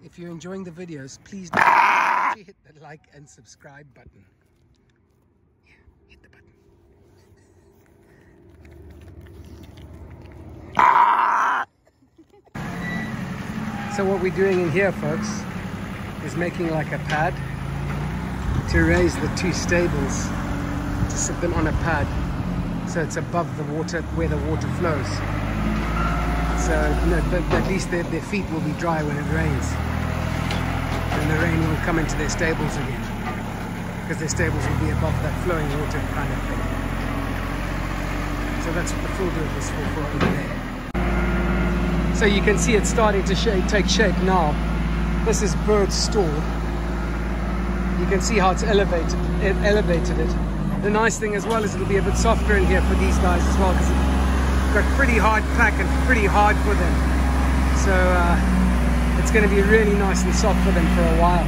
if you're enjoying the videos, please don't forget to hit the like and subscribe button. Yeah, hit the button. So what we're doing in here, folks, is making like a pad to raise the two stables, to sit them on a pad so it's above the water, where the water flows. So at least their feet will be dry when it rains, and the rain won't come into their stables again, because their stables will be above that flowing water kind of thing. So that's what the full dirt was for over there. So you can see it's starting to take shape now. This is Bird's stall. You can see how it's elevated it. The nice thing as well is it'll be a bit softer in here for these guys as well, because it's got pretty hard pack and pretty hard for them. So it's going to be really nice and soft for them for a while.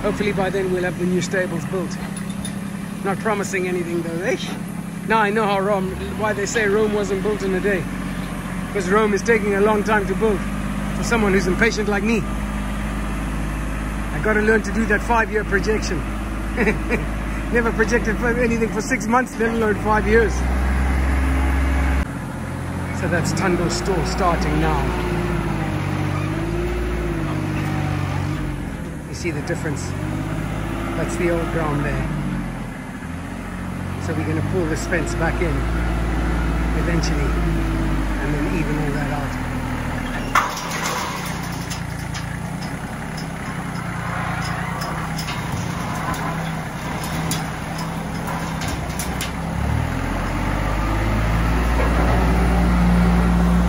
Hopefully by then we'll have the new stables built. Not promising anything though, eh? Now I know why they say Rome wasn't built in a day. Because Rome is taking a long time to build for someone who's impatient like me. I got to learn to do that 5-year projection. Never projected for anything for 6 months, let alone 5 years. So that's Tundo's store starting now. You see the difference? That's the old ground there. So we're going to pull this fence back in eventually, and then even all that out.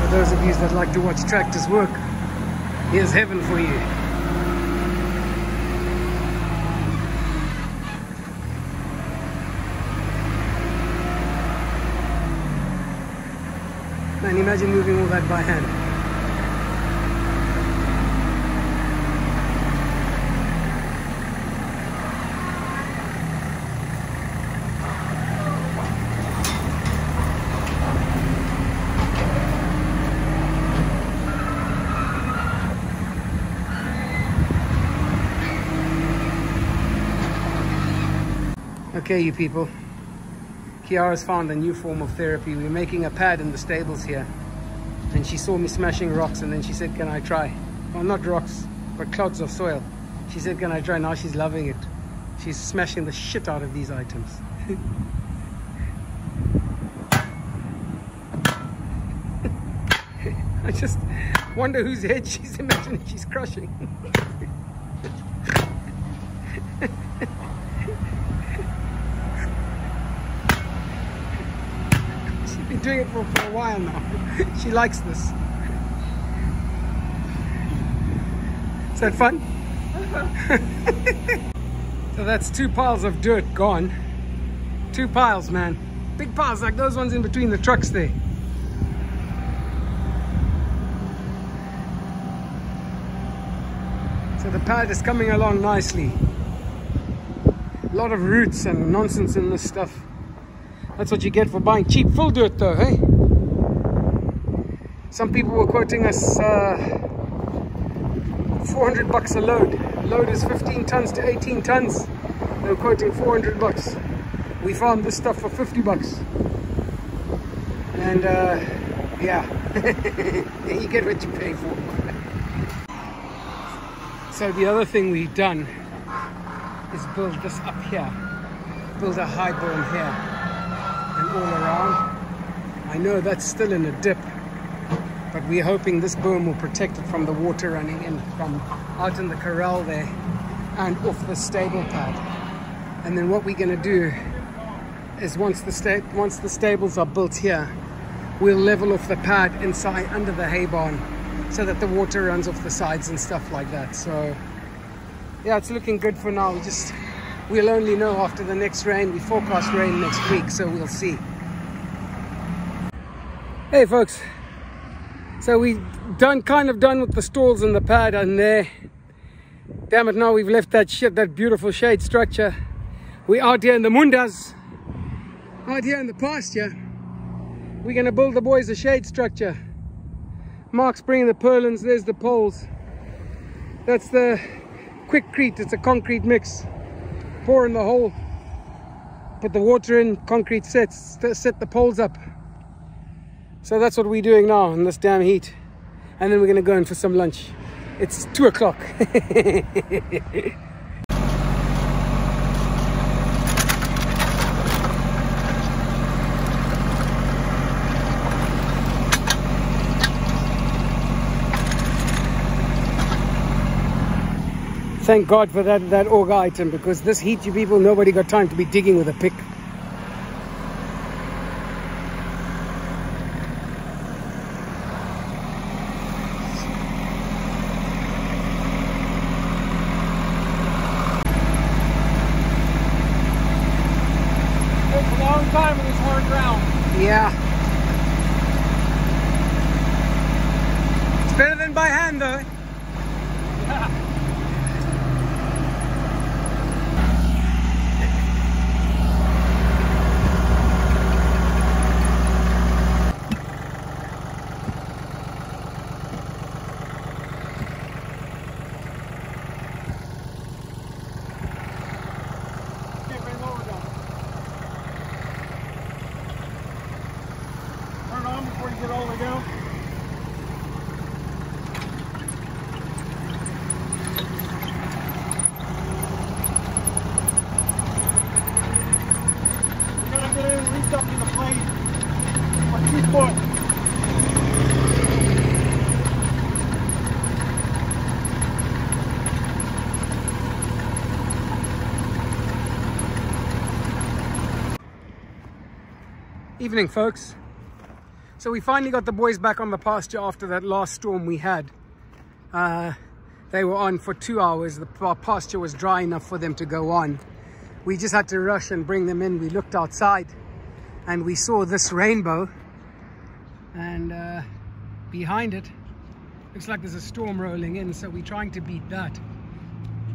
For those of you that like to watch tractors work, here's heaven for you. Man, imagine moving all that by hand. Okay, you people. Kiara's found a new form of therapy. We're making a pad in the stables here, and she saw me smashing rocks, and then she said, can I try? Well, not rocks, but clods of soil. She said, can I try? Now she's loving it. She's smashing the shit out of these items. I just wonder whose head she's imagining she's crushing. Been doing it for a while now. She likes this. Is that fun? So that's 2 piles of dirt gone. 2 piles, man. Big piles like those ones in between the trucks there. So the pad is coming along nicely. A lot of roots and nonsense in this stuff. That's what you get for buying cheap full dirt though, hey? Some people were quoting us 400 bucks a load. Load is 15 tons to 18 tons. They were quoting 400 bucks. We found this stuff for 50 bucks. And yeah, you get what you pay for. So the other thing we've done is build this up here. Build a high berm here. And all around. I know that's still in a dip, but we're hoping this berm will protect it from the water running in from out in the corral there and off the stable pad. And then what we're going to do is once the stables are built here, we'll level off the pad inside under the hay barn so that the water runs off the sides and stuff like that. So yeah, it's looking good for now. We'll only know after the next rain. We forecast rain next week, so we'll see. Hey folks, so we kind of done with the stalls and the pad and there. Damn it, now we've left that beautiful shade structure. We're out here in the mundas, out here in the pasture. We're gonna build the boys a shade structure. Mark's bringing the purlins, there's the poles. That's the quickcrete. It's a concrete mix. Pour in the hole, put the water in, concrete sets, set the poles up. So that's what we're doing now in this damn heat. And then we're gonna go in for some lunch. It's 2 o'clock. Thank God for that auger item, because this heat, you people, nobody got time to be digging with a pick. It's a long time in this hard ground. Yeah. It's better than by hand though. Yeah. Before you get all the way down. We're gonna get in and reach up to the plane for 2 foot. Evening, folks. So we finally got the boys back on the pasture after that last storm we had. They were on for 2 hours. Our pasture was dry enough for them to go on. We just had to rush and bring them in. We looked outside and we saw this rainbow, and behind it looks like there's a storm rolling in, so we're trying to beat that.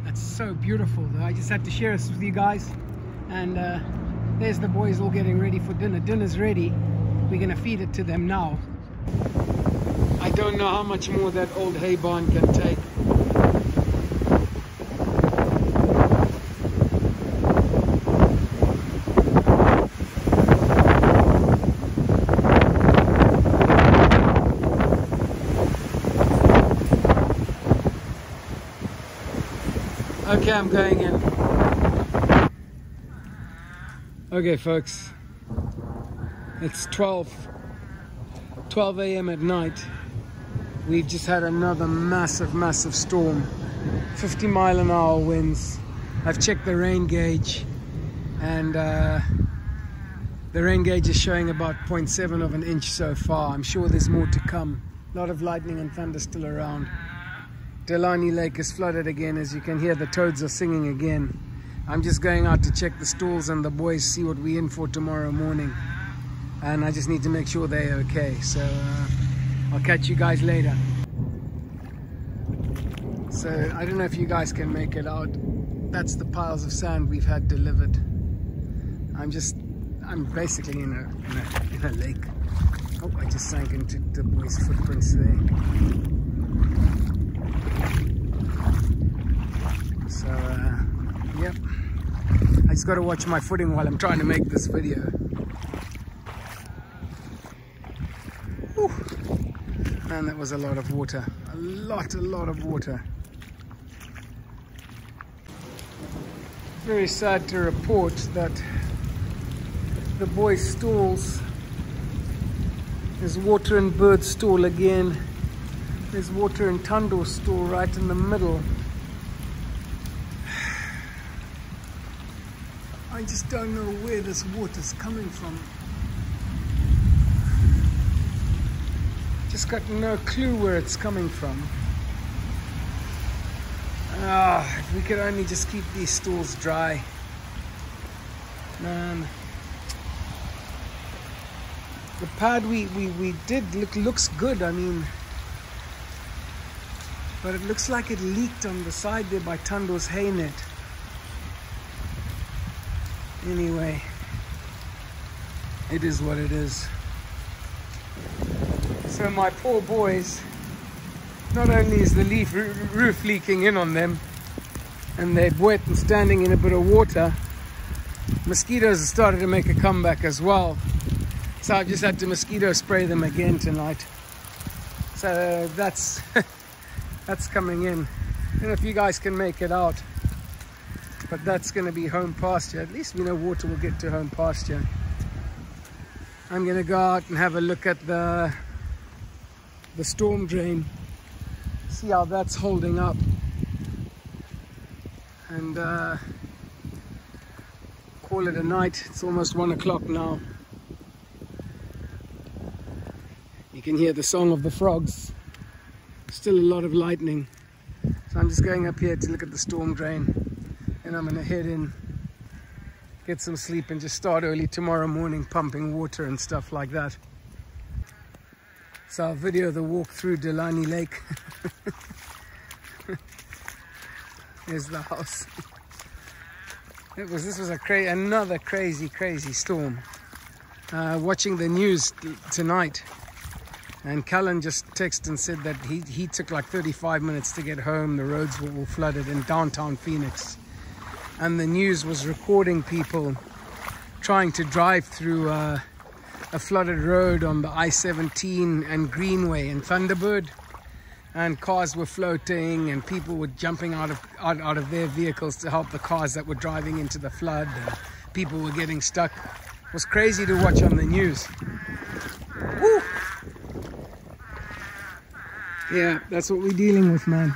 That's so beautiful though. I just had to share this with you guys. And there's the boys all getting ready for dinner. Dinner's ready. We're gonna feed it to them now. I don't know how much more that old hay barn can take. Okay, I'm going in. Okay, folks. It's 12 a.m. at night. We've just had another massive storm. 50-mile-an-hour winds. I've checked the rain gauge, and the rain gauge is showing about 0.7 of an inch so far. I'm sure there's more to come. A lot of lightning and thunder still around. Delani Lake is flooded again. As you can hear, the toads are singing again. I'm just going out to check the stalls and the boys, see what we're in for tomorrow morning. And I just need to make sure they're okay. So I'll catch you guys later. So I don't know if you guys can make it out. That's the piles of sand we've had delivered. I'm basically in a lake. Oh, I just sank into the boys' footprints there. So yep. I just got to watch my footing while I'm trying to make this video. Whew. Man, that was a lot of water. A lot of water. Very sad to report that the boys' stalls, there's water in Bird's stall again. There's water in Tando's stall right in the middle. I just don't know where this water's coming from. Just got no clue where it's coming from. If we could only just keep these stalls dry. Man. The pad we did looks good, I mean. But it looks like it leaked on the side there by Tando's hay net. Anyway, it is what it is. So my poor boys not only is the roof leaking in on them, and they're wet and standing in a bit of water, mosquitoes have started to make a comeback as well. So I've just had to mosquito spray them again tonight. So that's that's coming in. I don't know if you guys can make it out, but that's going to be home pasture. At least we know water will get to home pasture. I'm going to go out and have a look at the storm drain, see how that's holding up, and call it a night. It's almost 1 o'clock now. You can hear the song of the frogs. Still a lot of lightning. So I'm just going up here to look at the storm drain, and I'm going to head in, get some sleep, and just start early tomorrow morning pumping water and stuff like that. So I'll video the walk through Delani Lake. Here's the house. This was another crazy storm. Watching the news tonight, and Callan just texted and said that he took like 35 minutes to get home. The roads were all flooded in downtown Phoenix, and the news was recording people trying to drive through a flooded road on the I-17 and Greenway in Thunderbird, and cars were floating and people were jumping out of their vehicles to help the cars that were driving into the flood, and people were getting stuck. It was crazy to watch on the news. Woo! Yeah, that's what we're dealing with, man.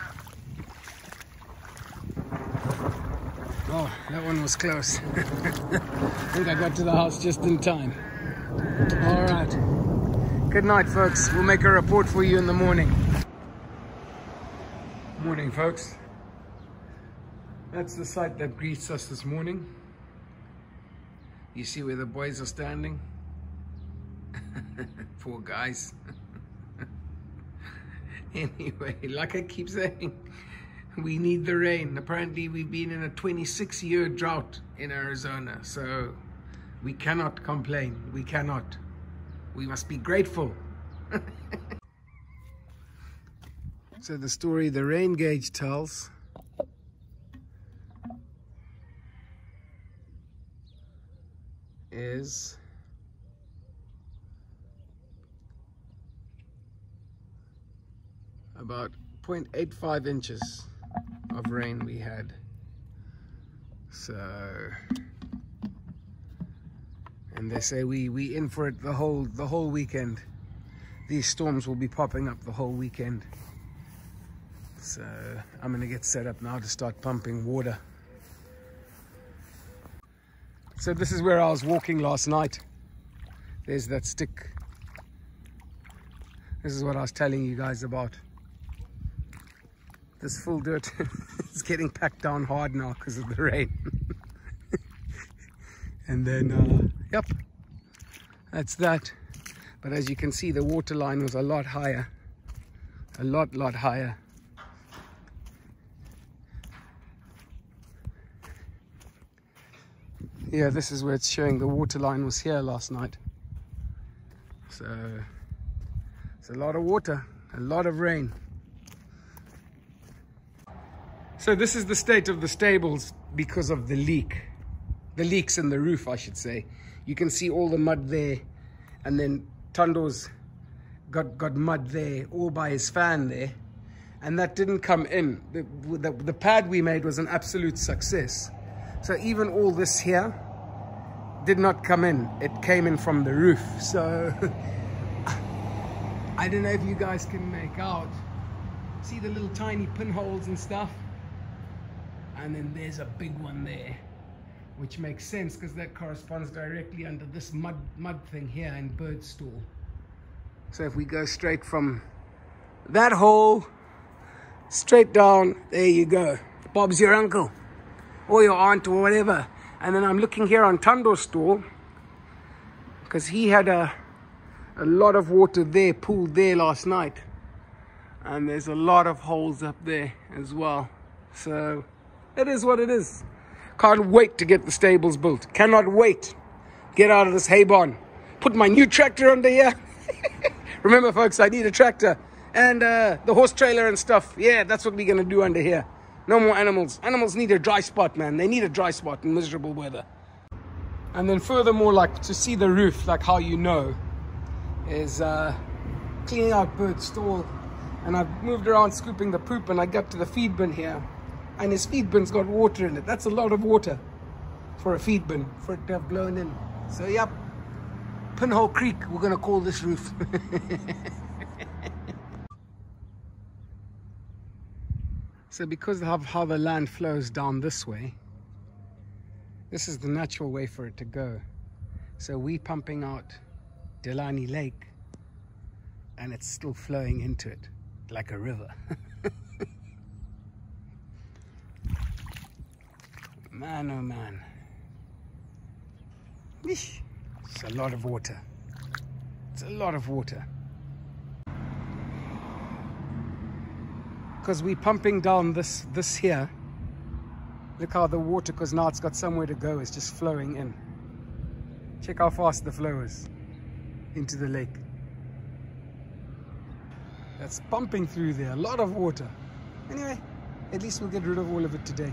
Oh, that one was close. I think I got to the house just in time. All right. Good night, folks. We'll make a report for you in the morning. Morning, folks. That's the sight that greets us this morning. You see where the boys are standing? Poor guys. Anyway, like I keep saying, we need the rain. Apparently, we've been in a 26-year drought in Arizona, so we cannot complain. We cannot. We must be grateful. So the story the rain gauge tells is about 0.85 inches of rain we had. So, and they say we in for it the whole weekend. These storms will be popping up the whole weekend. So I'm gonna get set up now to start pumping water. So this is where I was walking last night. There's that stick. This is what I was telling you guys about. This full dirt is getting packed down hard now because of the rain. And then, yep, that's that. But as you can see, the water line was a lot higher. A lot higher. Yeah, this is where it's showing the water line was here last night. So it's a lot of water, a lot of rain. So this is the state of the stables because of the leaks in the roof, I should say. You can see all the mud there, and then Tando's got mud there all by his fan there, and that didn't come in. The pad we made was an absolute success. So even all this here did not come in. It came in from the roof. So I don't know if you guys can make out. See the little tiny pinholes and stuff? And then there's a big one there, which makes sense because that corresponds directly under this mud thing here in bird stall. So if we go straight from that hole straight down, there you go. Bob's your uncle or your aunt or whatever. And then I'm looking here on Tando's stall because he had a lot of water there pooled there last night, and there's a lot of holes up there as well. So it is what it is. Can't wait to get the stables built. Cannot wait. Get out of this hay barn. Put my new tractor under here. Remember, folks, I need a tractor and the horse trailer and stuff. Yeah, that's what we're gonna do under here. No more animals. Animals need a dry spot, man. They need a dry spot in miserable weather. And then furthermore, like to see the roof, like how you know, is cleaning out Bert's stall. And I've moved around scooping the poop, and I got to the feed bin here, and his feed bin's got water in it. That's a lot of water for a feed bin, for it to have blown in. So yep, Pinhole Creek, we're gonna call this roof. So because of how the land flows down this way, this is the natural way for it to go. So we pumping out Delaney Lake, and it's still flowing into it like a river. Man, oh man. Eesh. It's a lot of water. It's a lot of water. Because we're pumping down this here. Look how the water, because now it's got somewhere to go, it's just flowing in. Check how fast the flow is into the lake. That's pumping through there, a lot of water. Anyway, at least we'll get rid of all of it today.